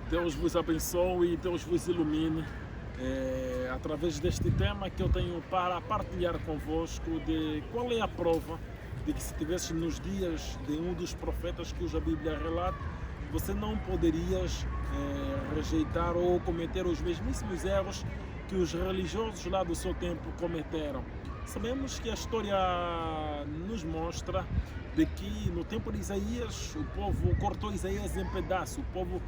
Deus vos abençoe e Deus vos ilumine através deste tema que eu tenho para partilhar convosco de qual é a prova de que se estivesse nos dias de um dos profetas que hoje a Bíblia relata, você não poderias rejeitar ou cometer os mesmíssimos erros que os religiosos lá do seu tempo cometeram. Sabemos que a história nos mostra de que no tempo de Isaías o povo cortou Isaías em pedaços, o povo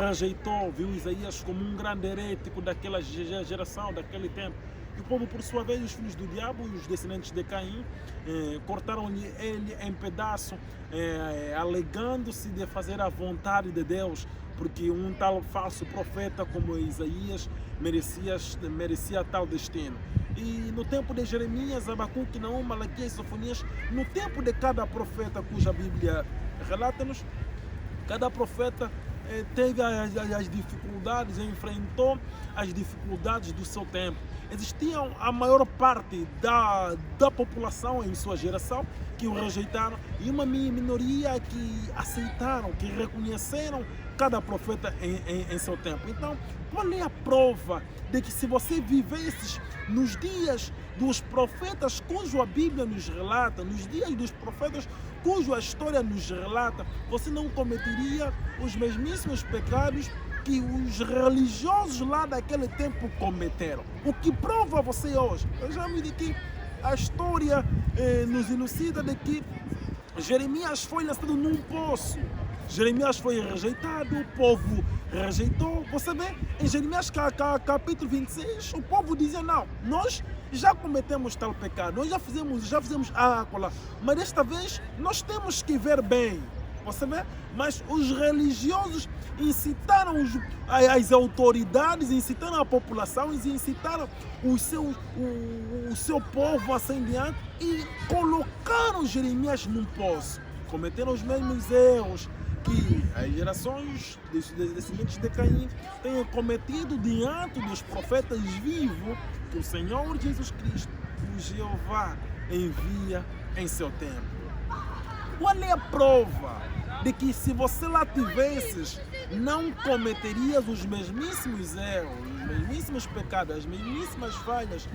rejeitou, viu Isaías como um grande herético daquela geração, daquele tempo. E o povo, por sua vez, os filhos do diabo e os descendentes de Caim, cortaram-lhe ele em pedaços, alegando-se de fazer a vontade de Deus, porque um tal falso profeta como Isaías merecia tal destino. E no tempo de Jeremias, Abacuque, Naum, Malaquias e Sofonias, no tempo de cada profeta cuja Bíblia relata-nos, cada profeta teve as dificuldades, enfrentou as dificuldades do seu tempo. Existiam a maior parte da população em sua geração que o rejeitaram e uma minoria que aceitaram, que reconheceram cada profeta em seu tempo. Então, qual é a prova de que se você vivesse nos dias dos profetas cuja Bíblia nos relata, nos dias dos profetas cuja história nos relata, você não cometeria os mesmíssimos pecados que os religiosos lá daquele tempo cometeram? O que prova você hoje? Eu já me disse que a história nos elucida de que Jeremias foi lançado num poço. Jeremias foi rejeitado, o povo rejeitou. Você vê, em Jeremias capítulo 26, o povo dizia, não, nós já cometemos tal pecado, nós já fizemos ácola, mas desta vez nós temos que ver bem. Você vê? Mas os religiosos incitaram as autoridades, incitaram a população, incitaram o seu povo a ser diante e colocaram Jeremias num poço. Cometeram os mesmos erros que as gerações dos descendentes de Caim têm cometido diante dos profetas vivos que o Senhor Jesus Cristo, o Jeová, envia em seu tempo. Qual é a prova de que se você lá tivesses, não cometerias os mesmíssimos erros, os mesmíssimos pecados, as mesmíssimas falhas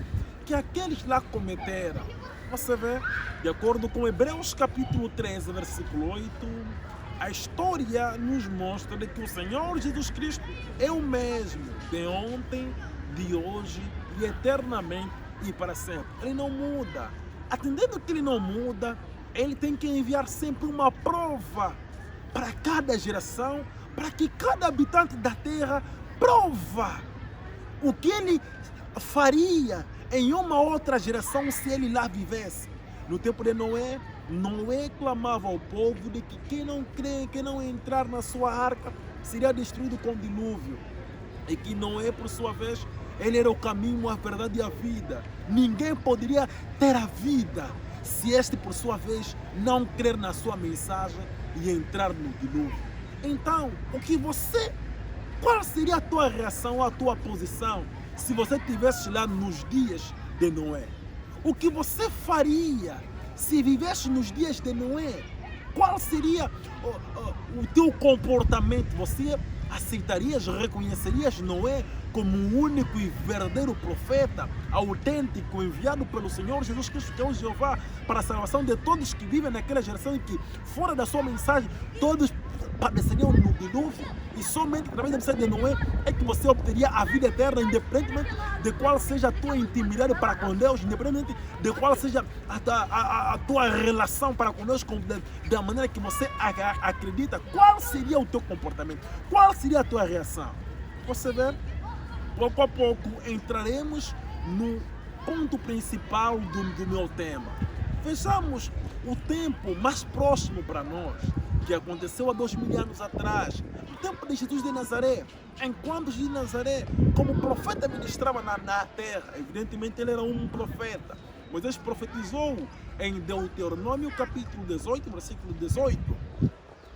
que aqueles lá cometeram? Você vê, de acordo com Hebreus capítulo 13, versículo 8, a história nos mostra de que o Senhor Jesus Cristo é o mesmo de ontem, de hoje e eternamente e para sempre. Ele não muda. Atendendo que ele não muda, ele tem que enviar sempre uma prova para cada geração, para que cada habitante da terra prova o que ele faria em uma outra geração se ele lá vivesse. No tempo de Noé, Noé clamava ao povo de que quem não crê, quem não entrar na sua arca, seria destruído com dilúvio. E que Noé, por sua vez, ele era o caminho, a verdade e a vida. Ninguém poderia ter a vida se este, por sua vez, não crer na sua mensagem e entrar no dilúvio. Então, qual seria a tua reação, a tua posição, se você estivesse lá nos dias de Noé? O que você faria se vivesse nos dias de Noé? Qual seria o teu comportamento? Você aceitarias, reconhecerias Noé como o único e verdadeiro profeta, autêntico, enviado pelo Senhor Jesus Cristo, que é o Jeová, para a salvação de todos que vivem naquela geração e que, fora da sua mensagem, todos padeceriam no dilúvio? E somente através da mensagem de Noé é que você obteria a vida eterna, independentemente de qual seja a tua intimidade para com Deus, independente de qual seja a tua relação para com Deus, da maneira que você acredita. Qual seria o teu comportamento? Qual seria a tua reação? Você vê, pouco a pouco entraremos no ponto principal do meu tema. Vejamos o tempo mais próximo para nós, que aconteceu há 2000 anos atrás, no tempo de Jesus de Nazaré. Enquanto Jesus de Nazaré, como profeta, ministrava na terra, evidentemente ele era um profeta. Moisés profetizou em Deuteronômio capítulo 18, versículo 18,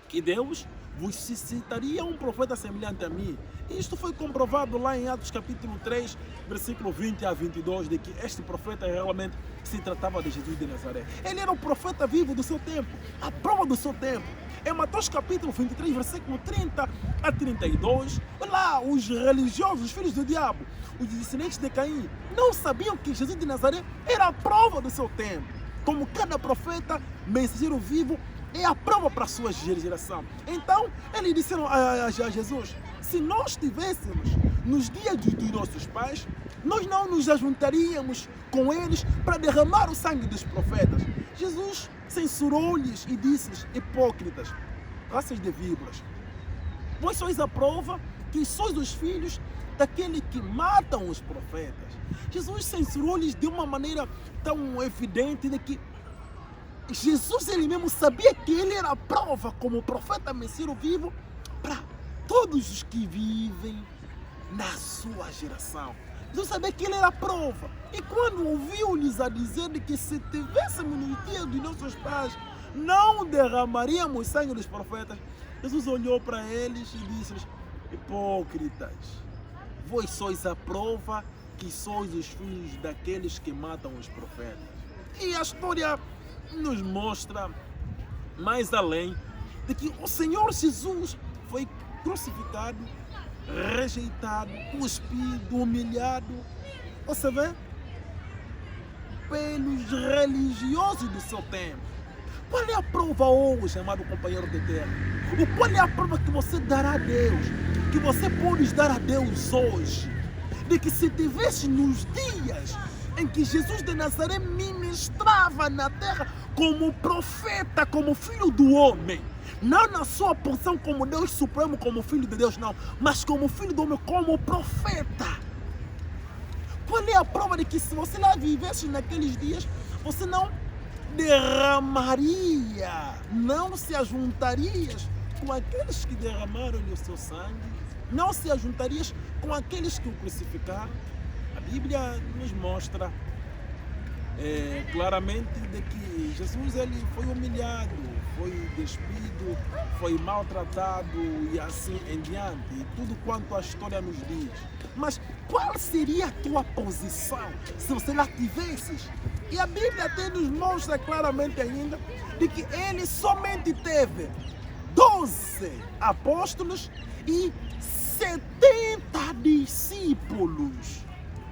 que Deus vos suscitaria um profeta semelhante a mim. Isto foi comprovado lá em Atos capítulo 3, versículo 20 a 22, de que este profeta realmente se tratava de Jesus de Nazaré. Ele era o profeta vivo do seu tempo, a prova do seu tempo. Em Mateus capítulo 23, versículo 30 a 32, lá os religiosos, os filhos do diabo, os descendentes de Caim, não sabiam que Jesus de Nazaré era a prova do seu tempo. Como cada profeta, mensageiro vivo, é a prova para a sua geração. Então, eles disseram a Jesus, se nós estivéssemos nos dias dos nossos pais, nós não nos ajuntaríamos com eles para derramar o sangue dos profetas. Jesus censurou-lhes e disse-lhes, hipócritas, raças de víboras, vós sois a prova que sois os filhos daquele que matam os profetas. Jesus censurou-lhes de uma maneira tão evidente de que Jesus ele mesmo sabia que ele era a prova como profeta mensageiro vivo para todos os que vivem na sua geração. Jesus sabia que ele era a prova. E quando ouviu-lhes a dizer de que se tivéssemos nos dias dos nossos pais, não derramaríamos sangue dos profetas, Jesus olhou para eles e disse-lhes, hipócritas, vós sois a prova que sois os filhos daqueles que matam os profetas. E a história nos mostra mais além de que o Senhor Jesus foi crucificado, rejeitado, cuspido, humilhado, você vê, pelos religiosos do seu tempo. Qual é a prova hoje, amado companheiro de terra? Qual é a prova que você dará a Deus, que você pode dar a Deus hoje, de que se tivesse nos dias em que Jesus de Nazaré ministrava na terra como profeta, como filho do homem, não na sua posição como Deus supremo, como filho de Deus, não, mas como filho do homem, como profeta. Qual é a prova de que se você lá vivesse naqueles dias, você não derramaria, não se ajuntarias com aqueles que derramaram-lhe o seu sangue, não se ajuntarias com aqueles que o crucificaram? A Bíblia nos mostra claramente de que Jesus ele foi humilhado, foi despido, foi maltratado e assim em diante, e tudo quanto a história nos diz. Mas qual seria a tua posição se você lá tivesses? E a Bíblia até nos mostra claramente ainda de que ele somente teve 12 apóstolos e 70 discípulos.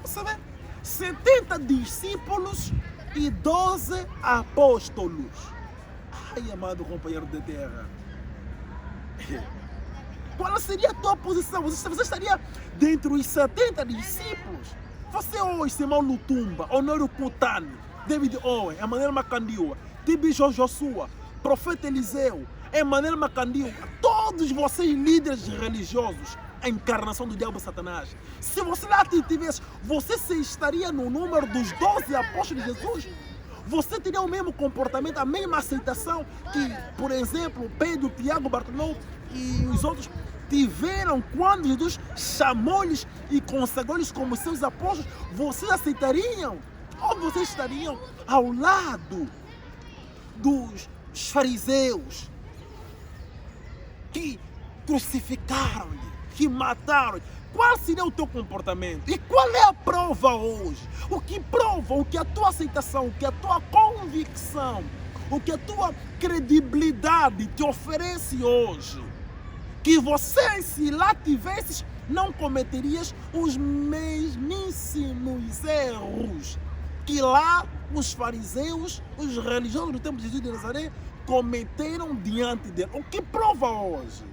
Você vê? 70 discípulos e 12 apóstolos. Ai, amado companheiro de terra, qual seria a tua posição? Você estaria dentre os 70 discípulos? Você hoje, Simão Lutumba, Honório Kutani, David Owen, Emmanuel Macandiua, Tibi Joshua, Profeta Eliseu, Emmanuel Macandiua, todos vocês líderes religiosos, a encarnação do diabo Satanás. Se você lá tivesse, você se estaria no número dos 12 apóstolos de Jesus? Você teria o mesmo comportamento, a mesma aceitação que, por exemplo, Pedro, Tiago, Bartolomeu e os outros tiveram quando Jesus chamou-lhes e consagrou-lhes como seus apóstolos? Vocês aceitariam? Ou vocês estariam ao lado dos fariseus que crucificaram-lhe, que mataram? Qual seria o teu comportamento? E qual é a prova hoje? O que prova, o que a tua aceitação, o que a tua convicção, o que a tua credibilidade te oferece hoje? Que você, se lá tivesses, não cometerias os mesmíssimos erros que lá os fariseus, os religiosos do tempo de Jesus de Nazaré cometeram diante dele. O que prova hoje?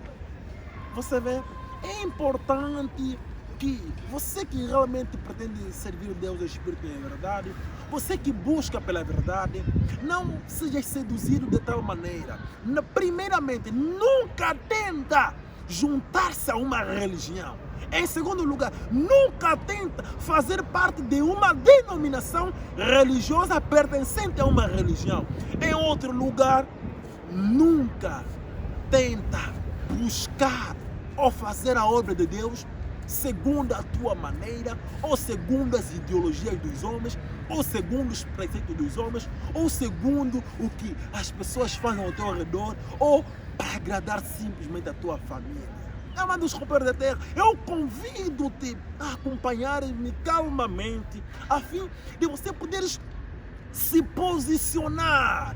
Você vê? É importante que você que realmente pretende servir Deus, o Espírito e a verdade, você que busca pela verdade, não seja seduzido de tal maneira. Primeiramente, nunca tenta juntar-se a uma religião. Em segundo lugar, nunca tenta fazer parte de uma denominação religiosa pertencente a uma religião. Em outro lugar, nunca tenta buscar ou fazer a obra de Deus segundo a tua maneira, ou segundo as ideologias dos homens, ou segundo os preceitos dos homens, ou segundo o que as pessoas fazem ao teu redor, ou para agradar simplesmente a tua família. Amados companheiros da terra, eu convido-te a acompanhar-me calmamente, a fim de você poderes se posicionar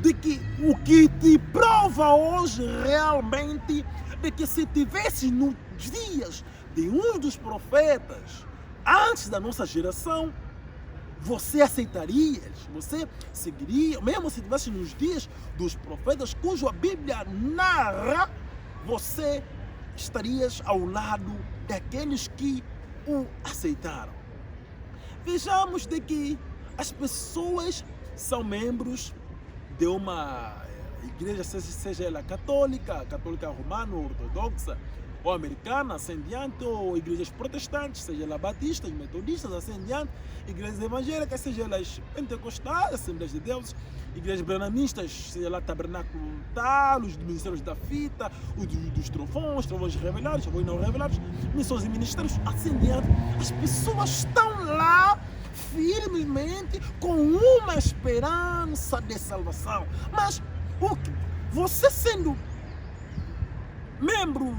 de que o que te prova hoje realmente de que se tivesse nos dias de um dos profetas antes da nossa geração, você aceitaria, você seguiria, mesmo se tivesse nos dias dos profetas cuja Bíblia narra, você estarias ao lado daqueles que o aceitaram. Vejamos de que as pessoas são membros de uma igreja, seja ela católica romana, ortodoxa, ou americana, assim diante, ou igrejas protestantes, seja ela batistas, metodistas, assim diante, igrejas evangélicas, seja elas pentecostais, Assembleias de Deus, igrejas branamistas, seja lá tabernáculo tal, os ministérios da fita, os dos trovões revelados, trovões não revelados, missões e ministérios, assim diante. As pessoas estão lá firmemente com uma esperança de salvação. Mas você sendo membro,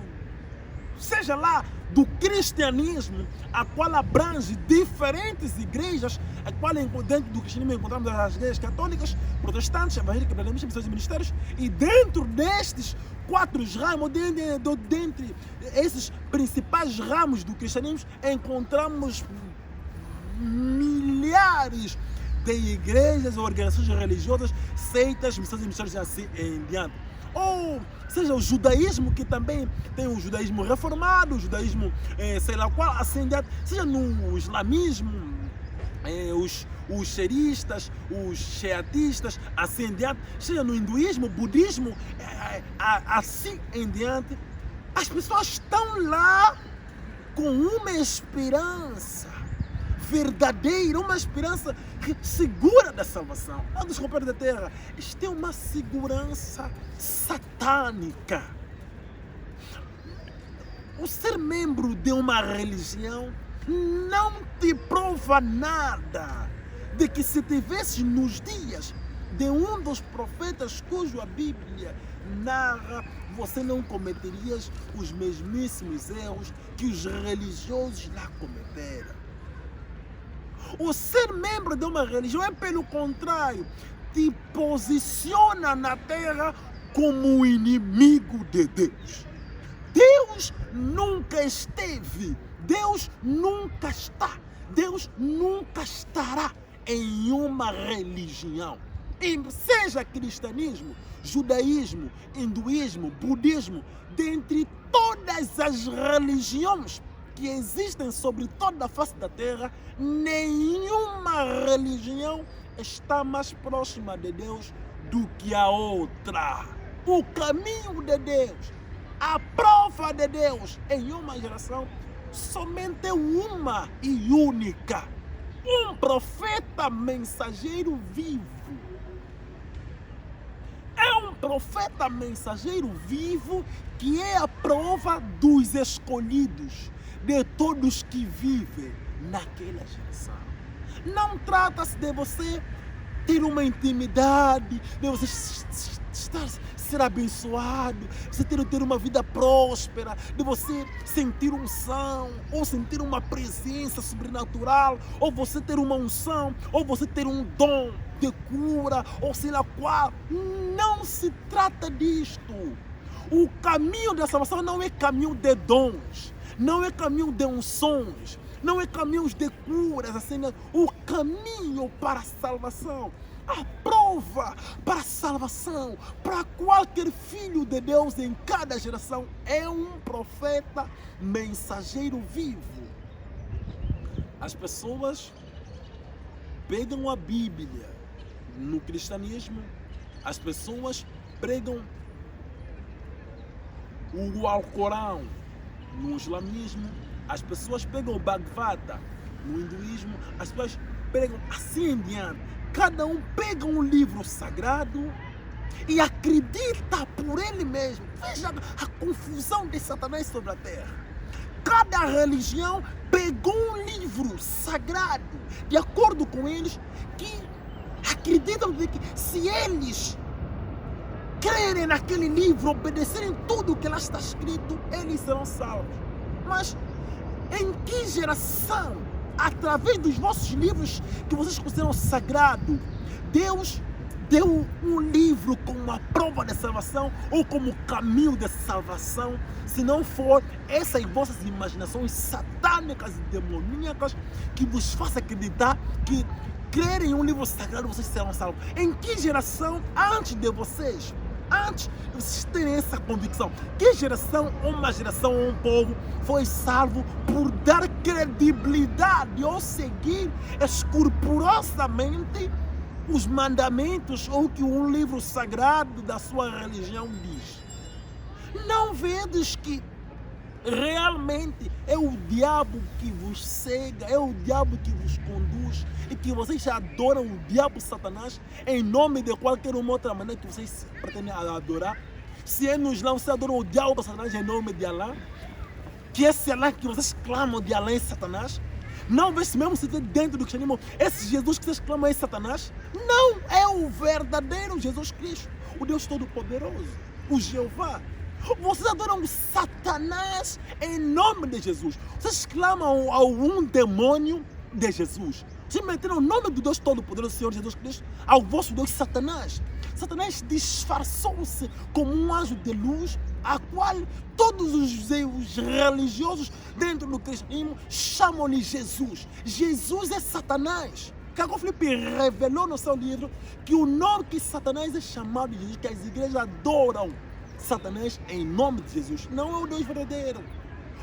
seja lá do cristianismo, a qual abrange diferentes igrejas, a qual dentro do cristianismo encontramos as igrejas católicas, protestantes, evangélicas, branamistas, missões e ministérios, e dentro destes 4 ramos, dentre esses principais ramos do cristianismo, encontramos milhares de igrejas, organizações religiosas, seitas, missões e ministérios e assim em diante. Ou seja, o judaísmo, que também tem o judaísmo reformado, o judaísmo, sei lá qual, assim em diante, seja no islamismo, os xeristas, os xiatistas, assim em diante, seja no hinduísmo, budismo, assim em diante. As pessoas estão lá com uma esperança verdadeira, uma esperança segura da salvação. Amados companheiros da terra, isto é uma segurança satânica. O ser membro de uma religião não te prova nada de que se tivesse nos dias de um dos profetas cuja Bíblia narra, você não cometerias os mesmíssimos erros que os religiosos lá cometeram. O ser membro de uma religião é, pelo contrário, te posiciona na terra como inimigo de Deus. Deus nunca esteve, Deus nunca está, Deus nunca estará em uma religião. E seja cristianismo, judaísmo, hinduísmo, budismo, dentre todas as religiões que existem sobre toda a face da terra, nenhuma religião está mais próxima de Deus do que a outra. O caminho de Deus, a prova de Deus em uma geração, somente uma e única. Um profeta mensageiro vivo. É um profeta mensageiro vivo que é a prova dos escolhidos, de todos que vivem naquela geração. Não trata-se de você ter uma intimidade, de você ser abençoado, você ter uma vida próspera, de você sentir unção, ou sentir uma presença sobrenatural, ou você ter uma unção, ou você ter um dom de cura, ou sei lá qual. Não se trata disto. O caminho da salvação não é caminho de dons, não é caminho de unções, não é caminho de curas, assim, o caminho para a salvação, a prova para a salvação, para qualquer filho de Deus em cada geração, é um profeta mensageiro vivo. As pessoas pegam a Bíblia no cristianismo, as pessoas pregam o Alcorão no islamismo, as pessoas pegam o Bhagavata no hinduísmo, as pessoas pregam assim em diante. Cada um pega um livro sagrado e acredita por ele mesmo. Veja a confusão de Satanás sobre a terra. cada religião pegou um livro sagrado, de acordo com eles, que acreditam que se eles crerem naquele livro, obedecerem tudo o que lá está escrito, eles serão salvos. Mas em que geração, através dos vossos livros que vocês consideram sagrado, Deus deu um livro como a prova da salvação ou como caminho da salvação, se não for essas vossas imaginações satânicas e demoníacas que vos façam acreditar que crerem em um livro sagrado vocês serão salvos? Em que geração antes de vocês terem essa convicção, que geração, uma geração ou um povo foi salvo por dar credibilidade ou seguir escrupulosamente os mandamentos ou que um livro sagrado da sua religião diz? Não vedes que realmente é o diabo que vos cega, é o diabo que vos conduz e que vocês adoram o diabo Satanás em nome de qualquer uma outra maneira que vocês pretendem adorar? Se é no Islã, vocês adoram o diabo Satanás em nome de Alá, que esse Alá que vocês clamam de Alá é Satanás? Não vê se mesmo se dentro do cristianismo esse Jesus que vocês clamam é Satanás? Não, é o verdadeiro Jesus Cristo, o Deus Todo-Poderoso, o Jeová. Vocês adoram Satanás em nome de Jesus. Vocês clamam a um demônio de Jesus. Vocês meteram o nome do Deus Todo-Poderoso, Senhor Jesus Cristo, ao vosso Deus Satanás. Satanás disfarçou-se como um anjo de luz, a qual todos os religiosos dentro do cristianismo chamam-lhe Jesus. Jesus é Satanás. Caco Filipe revelou no seu livro que o nome que Satanás é chamado de Jesus, que as igrejas adoram Satanás em nome de Jesus, não é o Deus verdadeiro.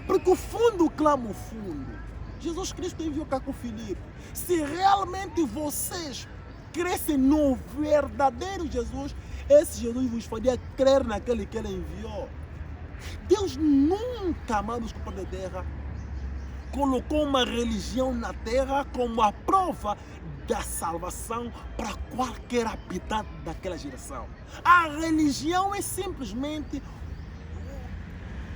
Porque o fundo clama o fundo. Jesus Cristo enviou Caco Filipe. Se realmente vocês crescem no verdadeiro Jesus, esse Jesus vos faria crer naquele que ele enviou. Deus nunca, amados companheiros da terra, colocou uma religião na terra como a prova da salvação para qualquer habitante daquela geração. A religião é simplesmente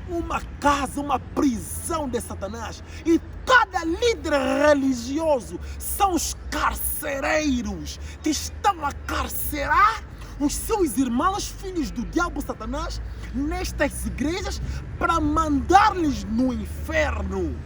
uma casa, uma prisão de Satanás. E cada líder religioso são os carcereiros que estão a carcerar os seus irmãos, filhos do diabo Satanás, nestas igrejas para mandar-lhes no inferno.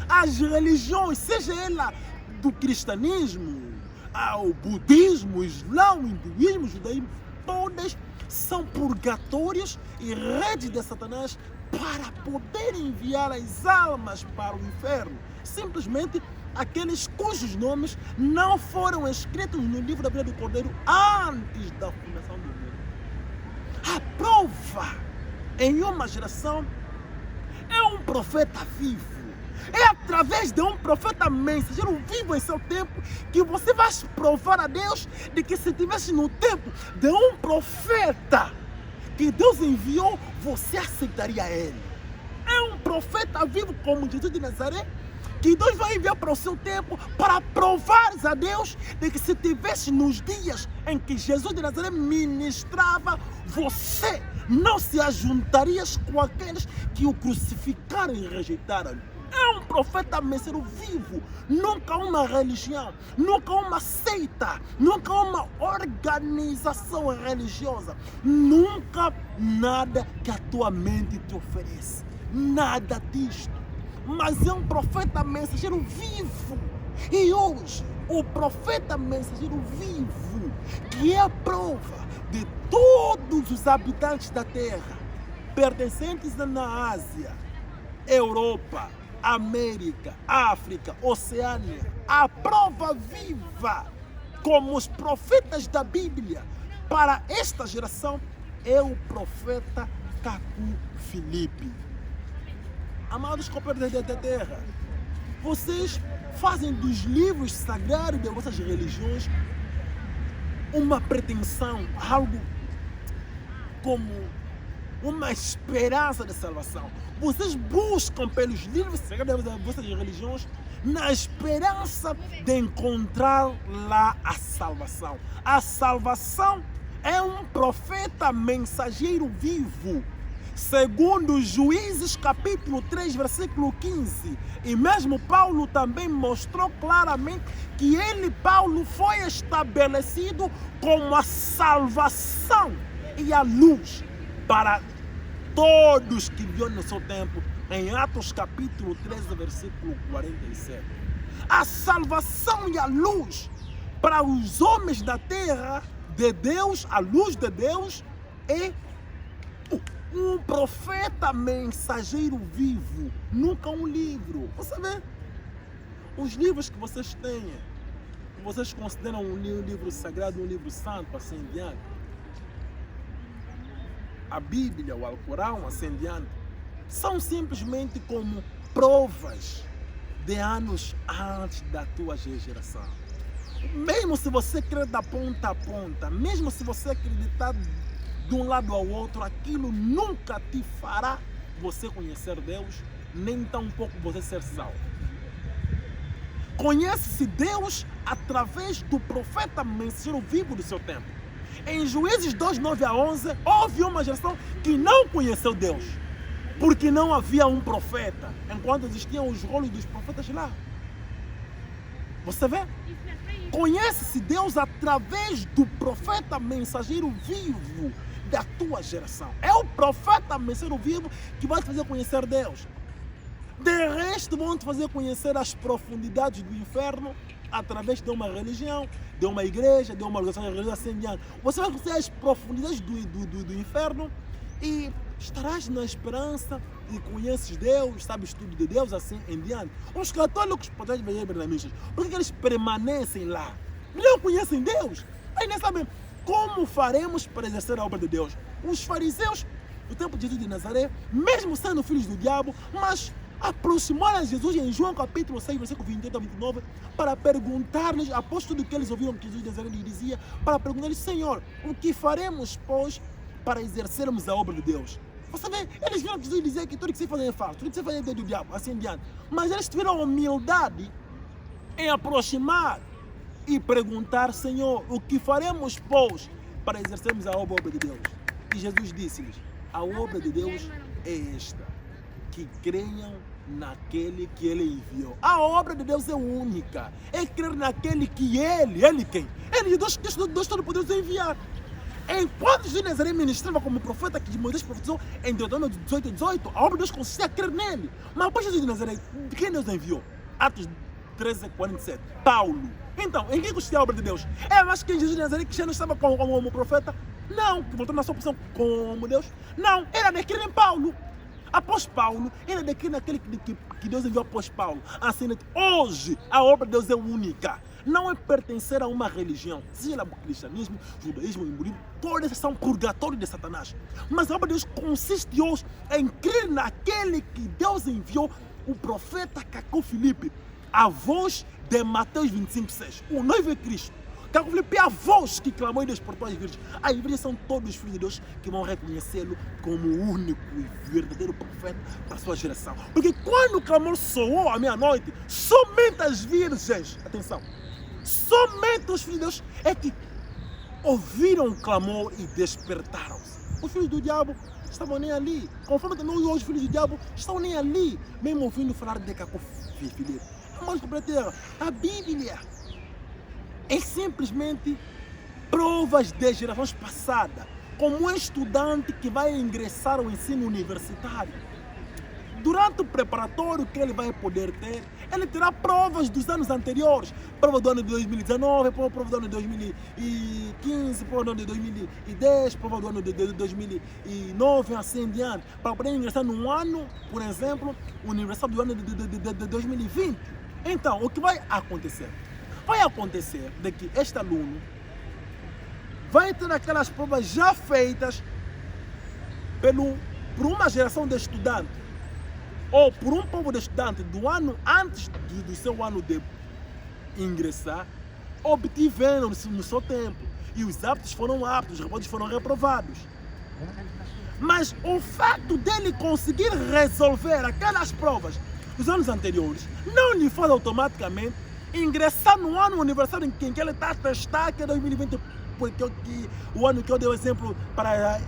As religiões, seja ela do cristianismo, ao budismo, islã, hinduísmo, judaísmo, todas são purgatórios e redes de Satanás para poder enviar as almas para o inferno. Simplesmente aqueles cujos nomes não foram escritos no livro da vida do Cordeiro antes da fundação do mundo. A prova em uma geração é um profeta vivo. É através de um profeta mensageiro vivo em seu tempo que você vai provar a Deus de que se estivesse no tempo de um profeta que Deus enviou, você aceitaria ele. É um profeta vivo como Jesus de Nazaré que Deus vai enviar para o seu tempo para provar a Deus de que se estivesse nos dias em que Jesus de Nazaré ministrava, você não se ajuntaria com aqueles que o crucificaram e rejeitaram. É um profeta mensageiro vivo, nunca uma religião, nunca uma seita, nunca uma organização religiosa, nunca nada que a tua mente te oferece, nada disto. Mas é um profeta mensageiro vivo. E hoje, o profeta mensageiro vivo, que é a prova de todos os habitantes da terra, pertencentes na Ásia, Europa, América, África, Oceânia, a prova viva, como os profetas da Bíblia, para esta geração, é o profeta Caco Filipe. Amados companheiros da terra, vocês fazem dos livros sagrados de vossas religiões uma pretensão, algo como uma esperança de salvação. Vocês buscam pelos livros sagrados das vossas religiões na esperança de encontrar lá a salvação. A salvação é um profeta mensageiro vivo Segundo Juízes capítulo 3, versículo 15. E mesmo Paulo também mostrou claramente que ele, Paulo, foi estabelecido como a salvação e a luz para todos que viviam no seu tempo, em Atos capítulo 13, versículo 47. A salvação e a luz para os homens da terra de Deus, a luz de Deus, é um profeta mensageiro vivo, nunca um livro. Você vê? Os livros que vocês têm, que vocês consideram um livro sagrado, um livro santo, assim em diante. A Bíblia, o Alcorão, assim em diante, são simplesmente como provas de anos antes da tua geração. Mesmo se você crer da ponta a ponta, mesmo se você acreditar de um lado ao outro, aquilo nunca te fará você conhecer Deus, nem tampouco você ser salvo. Conhece-se Deus através do profeta mensageiro vivo do seu tempo. Em Juízes 2, 9 a 11, houve uma geração que não conheceu Deus, porque não havia um profeta, enquanto existiam os rolos dos profetas lá. Você vê? Conhece-se Deus através do profeta mensageiro vivo da tua geração. É o profeta mensageiro vivo que vai te fazer conhecer Deus. De resto, vão te fazer conhecer as profundidades do inferno através de uma religião, de uma igreja, de uma organização religiosa assim em diante. Você vai conhecer as profundidades do inferno e estarás na esperança e conheces Deus, sabes tudo de Deus, assim em diante. Os católicos, por que eles permanecem lá? Não conhecem Deus. Aí nem sabem como faremos para exercer a obra de Deus. Os fariseus, no tempo de Jesus de Nazaré, mesmo sendo filhos do diabo, mas aproximaram a Jesus em João capítulo 6, versículo 28 a 29, para perguntar-lhes, após tudo que eles ouviram que Jesus de Nazaré lhes dizia, para perguntar-lhes: Senhor, o que faremos, pois, para exercermos a obra de Deus? Você vê, eles viram Jesus dizer que tudo que se faz é falso, tudo que se faz é do diabo, assim em diante. Mas eles tiveram a humildade em aproximar e perguntar: Senhor, o que faremos, pois, para exercermos a obra de Deus? E Jesus disse-lhes: a obra de Deus é esta, que creiam naquele que Ele enviou. A obra de Deus é única, é crer naquele que Ele quem? Ele, Deus Todo-Poderoso, enviar. Enquanto Jesus de Nazaré ministrava como profeta que Moisés profetizou em Deuteronômio 18 e 18, a obra de Deus consistia a crer nele. Mas após Jesus de Nazaré, quem Deus enviou? Atos 13, 47. Paulo. Então, em quem consistia a obra de Deus? É mais que em Jesus de Nazaré, que já não estava como profeta? Não. Que voltou na sua posição como Deus? Não. Era de crer em Paulo. Após Paulo, era de crer naquele que Deus enviou após Paulo. Assim, hoje, a obra de Deus é única. Não é pertencer a uma religião, seja o cristianismo, judaísmo, o hinduísmo, todas essas são purgatório de Satanás. Mas a obra de Deus consiste hoje em crer naquele que Deus enviou, o profeta Cacó Filipe, a voz de Mateus 25, 6. O noivo é Cristo. Cacó Filipe é a voz que clamou e despertou as virgens. As virgens são todos os filhos de Deus que vão reconhecê-lo como o único e verdadeiro profeta para a sua geração. Porque quando o clamor soou à meia-noite, somente as virgens, atenção, somente os filhos de Deus é que ouviram o clamor e despertaram-se. Os filhos do diabo estavam nem ali. Conforme também os filhos do diabo estão nem ali, mesmo ouvindo falar de Cacó Filipe. Mas a Bíblia é simplesmente provas de gerações passadas. Como um estudante que vai ingressar ao ensino universitário, durante o preparatório que ele vai poder ter, ele terá provas dos anos anteriores. Prova do ano de 2019, prova do ano de 2015, prova do ano de 2010, prova do ano de 2009, assim em diante. Para poder ingressar num ano, por exemplo, universitário do ano de 2020. Então, o que vai acontecer? Vai acontecer de que este aluno vai ter aquelas provas já feitas por uma geração de estudantes, ou por um povo de estudantes do ano antes do seu ano de ingressar, obtiveram no seu tempo. E os aptos foram aptos, os reprovados foram reprovados. Mas o fato dele conseguir resolver aquelas provas dos anos anteriores não lhe faz automaticamente ingressar no ano universitário em que ele está a testar, que é 2020 o ano que eu dei o exemplo para a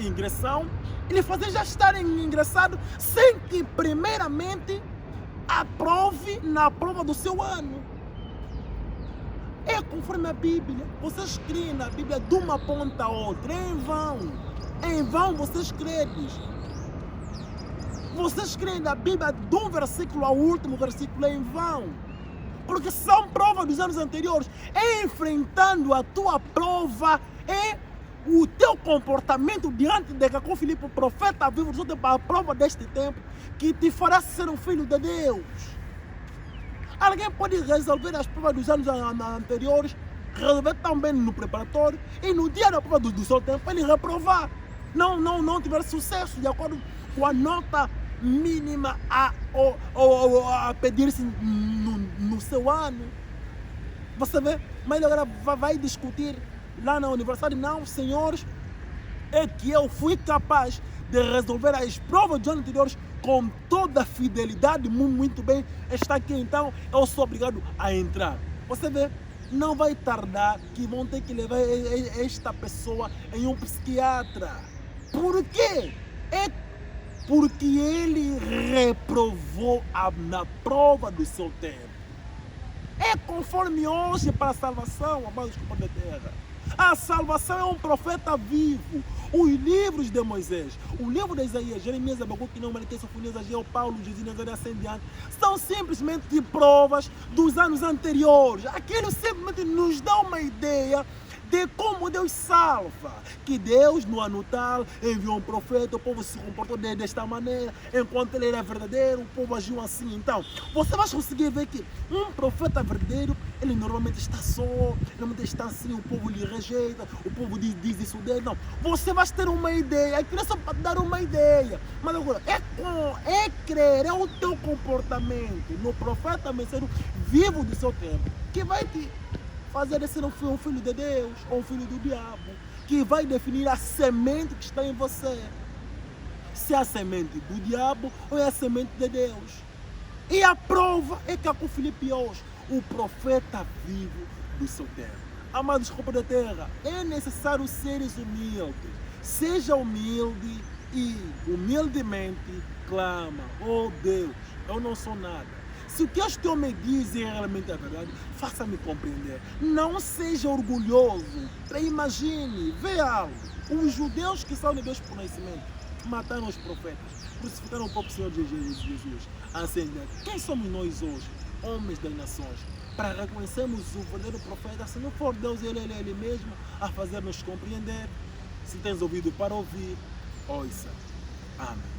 ingressão, ele fazia já estar ingressado sem que primeiramente aprove na prova do seu ano. É conforme a Bíblia. Vocês creem na Bíblia de uma ponta a outra. É em vão. É em vão vocês creem. Vocês creem na Bíblia de um versículo ao último versículo. É em vão. Porque são provas dos anos anteriores. É enfrentando a tua prova. É o teu comportamento diante de Jacó Filipe, o profeta vivo, a prova deste tempo, que te fará ser um filho de Deus. Alguém pode resolver as provas dos anos anteriores, resolver também no preparatório, e no dia da prova do seu tempo ele reprovar. Não tiver sucesso de acordo com a nota mínima a pedir-se no seu ano. Você vê? Mas ele agora vai discutir lá na universidade. Não, senhores, é que eu fui capaz de resolver as provas dos anos anteriores com toda a fidelidade, muito bem. Está aqui, então eu sou obrigado a entrar. Você vê? Não vai tardar que vão ter que levar esta pessoa em um psiquiatra. Por quê? É porque ele reprovou na prova do seu tempo. É conforme hoje para a salvação, amados companheiros da terra. A salvação é um profeta vivo. Os livros de Moisés, o livro de Isaías, Jeremias, Abacuque, não, Malaquias, Sofonias, Ageu, Paulo, Jesus, Nazaré, assim diante, são simplesmente provas dos anos anteriores. Aquilo simplesmente nos dá uma ideia de como Deus salva. Que Deus, no ano tal, enviou um profeta, o povo se comportou desta maneira, enquanto ele era verdadeiro, o povo agiu assim. Então, você vai conseguir ver que um profeta verdadeiro, ele normalmente está só, normalmente está assim, o povo lhe rejeita, o povo diz isso dele. Não, você vai ter uma ideia, aquilo é só para dar uma ideia. Mas agora, é crer, é o teu comportamento no profeta mensageiro vivo do seu tempo, que vai te fazer ser um filho de Deus ou um filho do diabo, que vai definir a semente que está em você. Se é a semente do diabo ou é a semente de Deus. E a prova é Jacó Filipe hoje, o profeta vivo do seu tempo. Amados companheiros da terra, é necessário seres humildes. Seja humilde e humildemente clama: oh Deus, eu não sou nada. Se o que este homem diz é realmente a verdade, faça-me compreender. Não seja orgulhoso. Imagine, vê algo. Os judeus que são de Deus por nascimento mataram os profetas, crucificaram o próprio Senhor Jesus. Assim, quem somos nós hoje, homens das nações, para reconhecermos o verdadeiro profeta, se não for Deus, ele mesmo, a fazer-nos compreender? Se tens ouvido para ouvir, ouça. Amém.